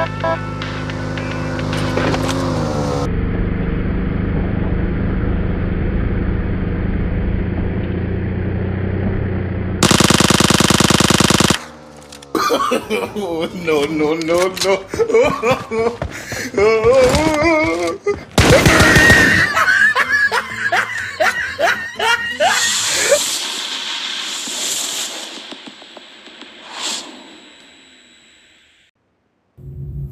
Oh, no, no, no, no.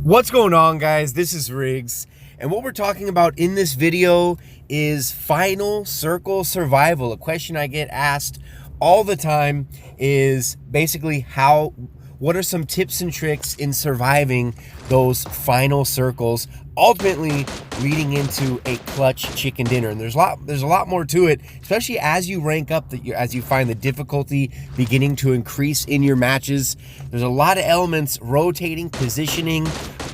What's going on, guys? This is Riggs, and what we're talking about in this video is final circle survival. A question I get asked all the time is basically what are some tips and tricks in surviving those final circles, ultimately leading into a clutch chicken dinner. And there's a lot more to it, especially as you rank up, as you find the difficulty beginning to increase in your matches. There's a lot of elements: rotating, positioning,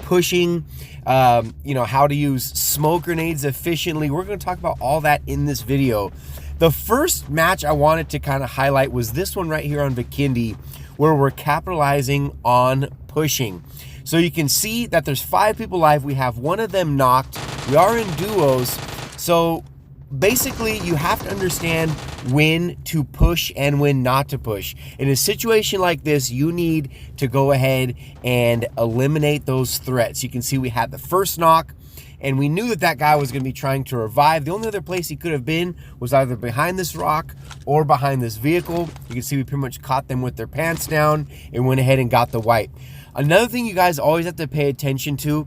pushing, how to use smoke grenades efficiently. We're going to talk about all that in this video. The first match I wanted to kind of highlight was this one right here on Vikindi, where we're capitalizing on pushing. So you can see that there's 5 people live. We have one of them knocked. We are in duos. So basically you have to understand when to push and when not to push. In a situation like this, you need to go ahead and eliminate those threats. You can see we had the first knock, and we knew that that guy was going to be trying to revive. The only other place he could have been was either behind this rock or behind this vehicle. You can see we pretty much caught them with their pants down and went ahead and got the wipe. Another thing you guys always have to pay attention to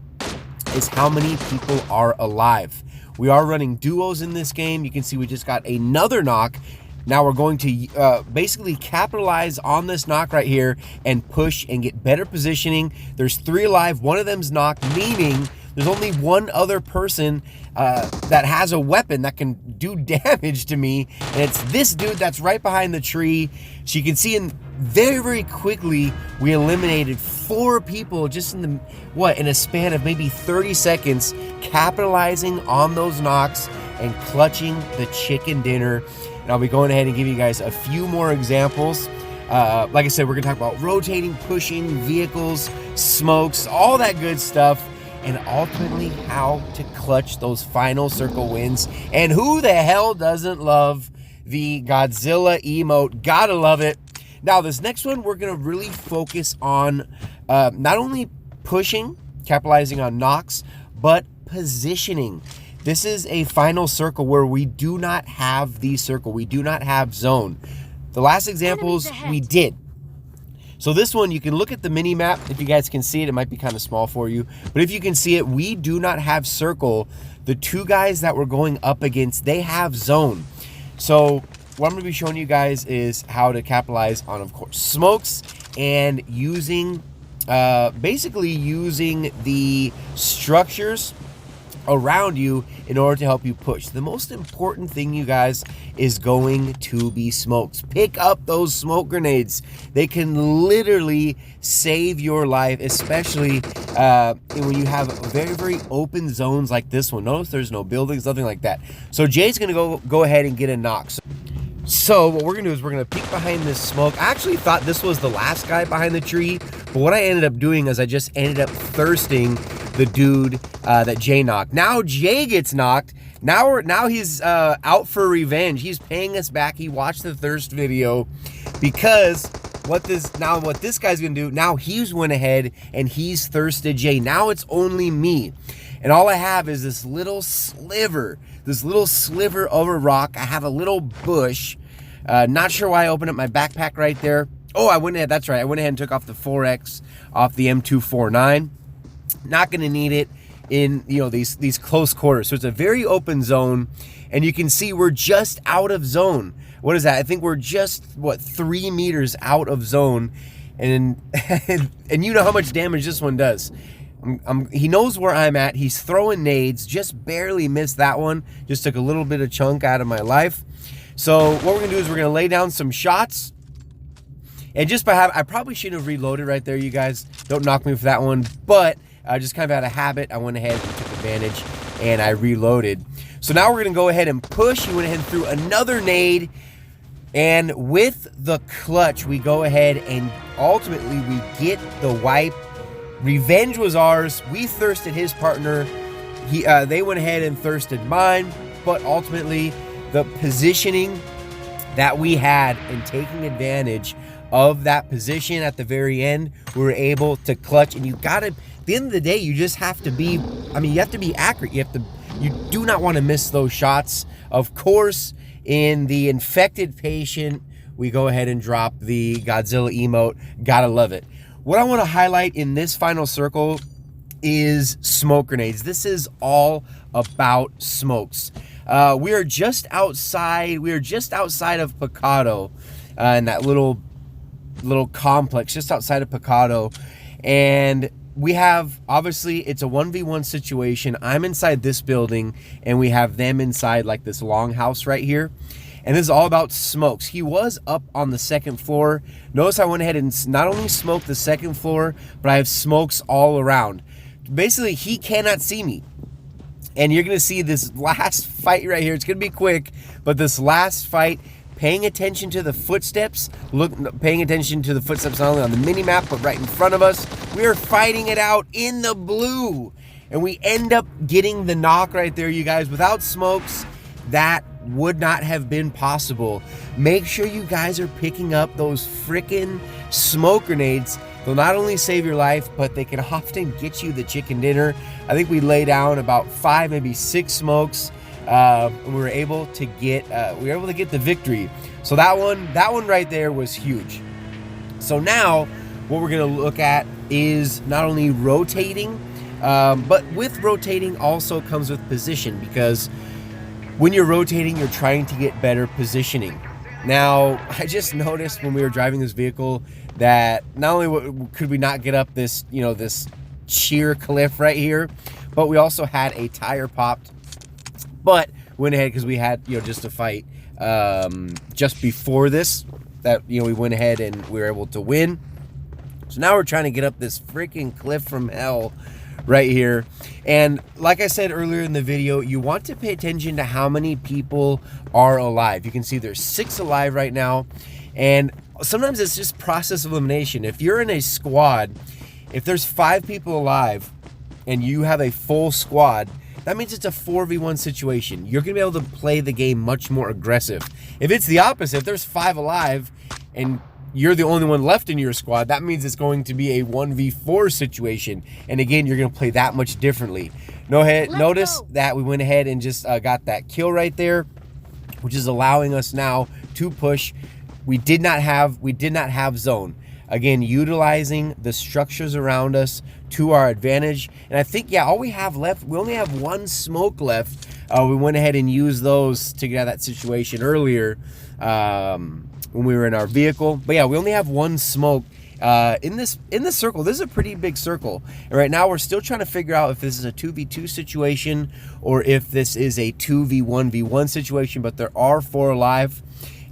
is how many people are alive. We are running duos in this game. You can see we just got another knock. Now we're going to basically capitalize on this knock right here and push and get better positioning. There's 3 alive. One of them's knocked, meaning there's only one other person that has a weapon that can do damage to me, and it's this dude that's right behind the tree. So you can see very, very quickly we eliminated 4 people just in a span of maybe 30 seconds, capitalizing on those knocks and clutching the chicken dinner. And I'll be going ahead and give you guys a few more examples. Like I said, we're gonna talk about rotating, pushing, vehicles, smokes, all that good stuff, and ultimately how to clutch those final circle wins. And who the hell doesn't love the Godzilla emote? Gotta love it. Now, this next one, we're gonna really focus on not only pushing, capitalizing on knocks, but positioning. This is a final circle where we do not have the circle. We do not have zone. The last examples we did. So this one, you can look at the mini map. If you guys can see it, it might be kind of small for you, but if you can see it, we do not have circle. The 2 guys that we're going up against, they have zone. So what I'm going to be showing you guys is how to capitalize on, of course, smokes, and using basically using the structures around you in order to help you push. The most important thing, you guys, is going to be smokes. Pick up those smoke grenades. They can literally save your life, especially when you have very, very open zones like this one. Notice there's no buildings, nothing like that. So Jay's gonna go ahead and get a knock. So what we're gonna do is we're gonna peek behind this smoke. I actually thought this was the last guy behind the tree, but what I ended up doing is I just ended up thirsting the dude that Jay knocked. Now Jay gets knocked. Now he's out for revenge. He's paying us back. He watched the thirst video, because what this guy's gonna do, now he's went ahead and he's thirsted Jay. Now it's only me, and all I have is this little sliver of a rock. I have a little bush. Not sure why I opened up my backpack right there. Oh, that's right. I went ahead and took off the 4X off the M249. Not going to need it in these close quarters. So it's a very open zone, and you can see we're just out of zone. What is that? I think we're just 3 meters out of zone, and and you know how much damage this one does. He knows where I'm at. He's throwing nades. Just barely missed that one. Just took a little bit of chunk out of my life. So what we're gonna do is we're gonna lay down some shots. And just by I probably shouldn't have reloaded right there, you guys. Don't knock me for that one. But I just kind of out of habit, I went ahead and took advantage and I reloaded. So now we're gonna go ahead and push. He went ahead and threw another nade. And with the clutch, we go ahead and ultimately we get the wipe Revenge was ours. We thirsted his partner. They went ahead and thirsted mine, but ultimately the positioning that we had and taking advantage of that position at the very end, we were able to clutch. And you gotta, at the end of the day, you just have to be, I mean, you have to be accurate. You do not want to miss those shots. Of course, in the infected patient, we go ahead and drop the Godzilla emote. Gotta love it. What I want to highlight in this final circle is smoke grenades. This is all about smokes. We are just outside. We are just outside of Picado, in that little complex just outside of Picado, and we have, obviously it's a 1v1 situation. I'm inside this building and we have them inside like this longhouse right here, and this is all about smokes. He was up on the second floor. Notice I went ahead and not only smoked the second floor, but I have smokes all around. Basically, he cannot see me. And you're going to see this last fight right here. It's going to be quick, but this last fight, paying attention to the footsteps, paying attention to the footsteps not only on the mini-map, but right in front of us. We are fighting it out in the blue. And we end up getting the knock right there, you guys. Without smokes, that would not have been possible. Make sure you guys are picking up those freaking smoke grenades. They'll not only save your life, but they can often get you the chicken dinner. I think we lay down about 5, maybe 6 smokes. We were able to get the victory. So that one right there was huge. So now what we're gonna look at is not only rotating, but with rotating also comes with position, because when you're rotating, you're trying to get better positioning. Now, I just noticed when we were driving this vehicle that not only could we not get up this, this sheer cliff right here, but we also had a tire popped. But went ahead because we had, just a fight just before this that, we went ahead and we were able to win. So now we're trying to get up this freaking cliff from hell right here. And like I said earlier in the video, you want to pay attention to how many people are alive. You can see there's 6 alive right now. And sometimes it's just process of elimination. If you're in a squad, if there's 5 people alive and you have a full squad, that means it's a 4v1 situation. You're going to be able to play the game much more aggressive. If it's the opposite, if there's 5 alive and you're the only one left in your squad, that means it's going to be a 1v4 situation. And again, you're going to play that much differently. Notice that we went ahead and just got that kill right there, which is allowing us now to push. We did not have zone. Again, utilizing the structures around us to our advantage. And I think, all we have left, we only have 1 smoke left. We went ahead and used those to get out of that situation earlier when we were in our vehicle. But we only have 1 smoke in this circle. This is a pretty big circle. And right now we're still trying to figure out if this is a 2v2 situation or if this is a 2v1v1 situation, but there are 4 alive.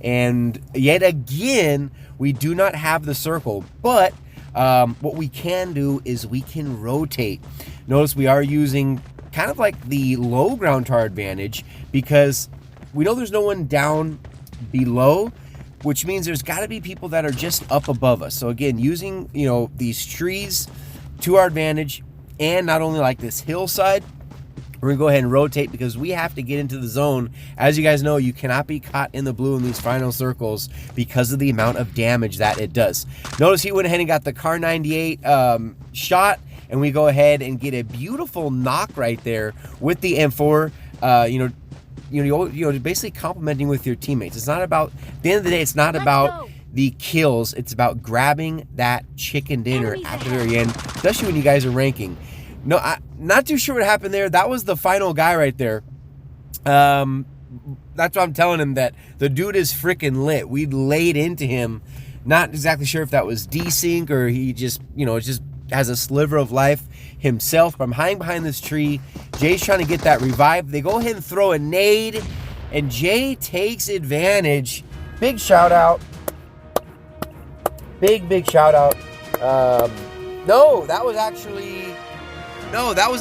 And yet again, we do not have the circle, but what we can do is we can rotate. Notice we are using kind of like the low ground to our advantage, because we know there's no one down below, which means there's got to be people that are just up above us. So again, using these trees to our advantage, and not only like this hillside, we're gonna go ahead and rotate because we have to get into the zone. As you guys know, you cannot be caught in the blue in these final circles because of the amount of damage that it does. Notice he went ahead and got the Car 98 shot, and we go ahead and get a beautiful knock right there with the M4. Basically complimenting with your teammates. It's not about, at the end of the day, it's not about the kills. It's about grabbing that chicken dinner at the very end, especially when you guys are ranking. No, I'm not too sure what happened there. That was the final guy right there. That's what I'm telling him, that the dude is freaking lit. We laid into him. Not exactly sure if that was desync or he just, just has a sliver of life himself. But I'm hiding behind this tree. Jay's trying to get that revive. They go ahead and throw a nade, and Jay takes advantage. Big shout out. Big shout out. No, that was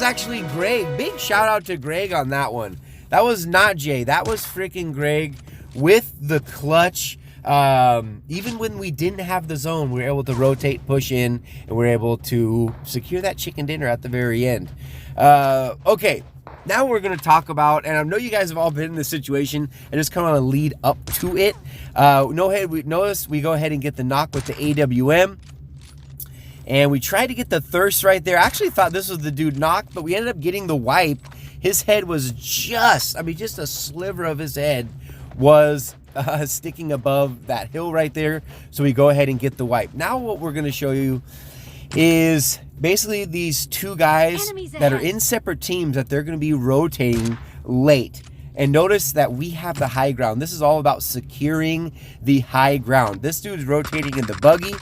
actually Greg. Big shout out to Greg on that one. That was not Jay. That was freaking Greg with the clutch Even when we didn't have the zone, we were able to rotate, push in, and we were able to secure that chicken dinner at the very end. Okay, now we're going to talk about, and I know you guys have all been in this situation, and just kind of lead up to it. Notice we go ahead and get the knock with the AWM. And we tried to get the thirst right there. I actually thought this was the dude knocked, but we ended up getting the wipe. His head was just a sliver of his head was sticking above that hill right there. So we go ahead and get the wipe. Now what we're going to show you is basically these two guys that are in separate teams that they're going to be rotating late. And notice that we have the high ground. This is all about securing the high ground. This dude's rotating in the buggy.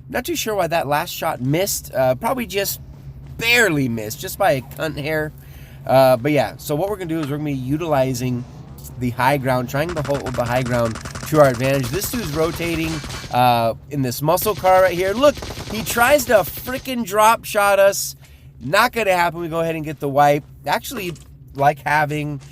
Not too sure why that last shot missed. Probably just barely missed, just by a cunt hair. But yeah, so what we're going to do is we're going to be utilizing the high ground, trying to hold the high ground to our advantage. This dude's rotating in this muscle car right here. Look, he tries to freaking drop shot us. Not going to happen. We go ahead and get the wipe. Actually, like having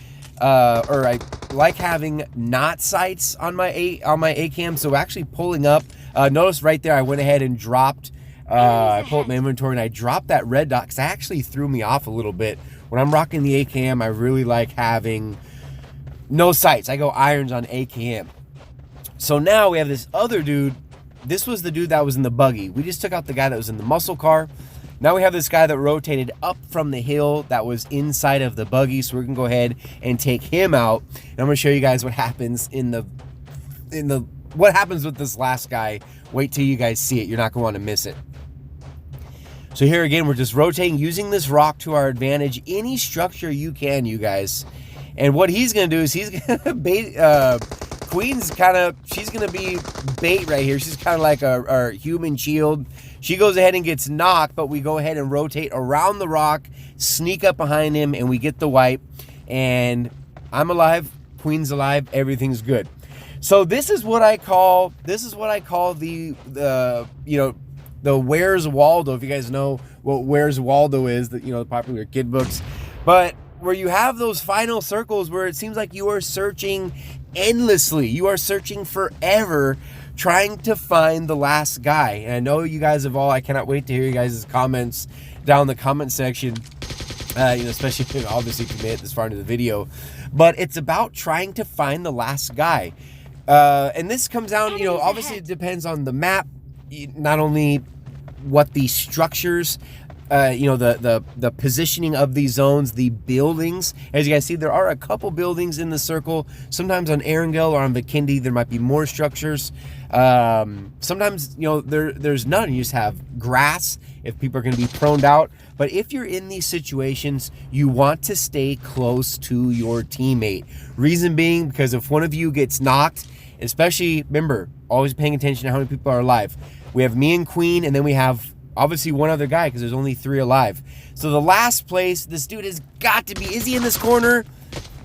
I like having not sights on my A cam, so actually pulling up. Notice right there, I went ahead and dropped. I pulled up my inventory and I dropped that red dot because that actually threw me off a little bit. When I'm rocking the A cam, I really like having no sights. I go irons on A cam. So now we have this other dude. This was the dude that was in the buggy. We just took out the guy that was in the muscle car. Now we have this guy that rotated up from the hill that was inside of the buggy, so we're gonna go ahead and take him out. And I'm gonna show you guys what happens what happens with this last guy. Wait till you guys see it. You're not gonna want to miss it. So here again, we're just rotating, using this rock to our advantage. Any structure you can, you guys. And what he's gonna do is he's gonna bait. Queen's she's gonna be bait right here. She's kind of like our human shield. She goes ahead and gets knocked, but we go ahead and rotate around the rock, sneak up behind him, and we get the wipe. And I'm alive, Queen's alive, everything's good. So this is what I call the Where's Waldo. If you guys know what Where's Waldo is, the popular kid books, but where you have those final circles where it seems like you are searching endlessly, you are searching forever, trying to find the last guy. And I know you guys have all, I cannot wait to hear you guys' comments down in the comment section, especially if you obviously you made it this far into the video. But it's about trying to find the last guy. And this comes down, obviously it depends on the map, not only what the structures, the positioning of these zones, the buildings. As you guys see, there are a couple buildings in the circle. Sometimes on Erangel or on Vikindi, there might be more structures. Sometimes, there's none. You just have grass if people are going to be proned out. But if you're in these situations, you want to stay close to your teammate. Reason being, because if one of you gets knocked, especially, remember, always paying attention to how many people are alive. We have me and Queen, and then we have obviously one other guy because there's only 3 alive. So the last place, this dude has got to be. Is he in this corner?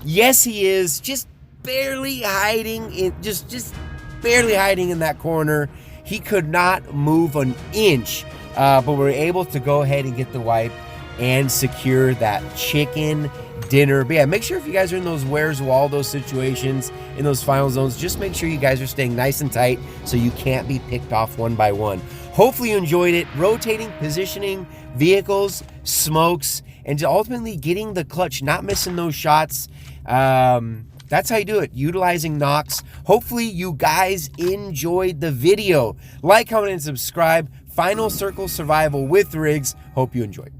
Yes, he is. Just barely hiding just barely hiding in that corner. He could not move an inch, but we're able to go ahead and get the wipe and secure that chicken dinner. But yeah, make sure if you guys are in those Where's Waldo situations, in those final zones, just make sure you guys are staying nice and tight so you can't be picked off one by one. Hopefully you enjoyed it. Rotating, positioning, vehicles, smokes, and ultimately getting the clutch, not missing those shots. That's how you do it, utilizing knocks. Hopefully you guys enjoyed the video. Like, comment, and subscribe. Final Circle Survival with Riggs. Hope you enjoyed.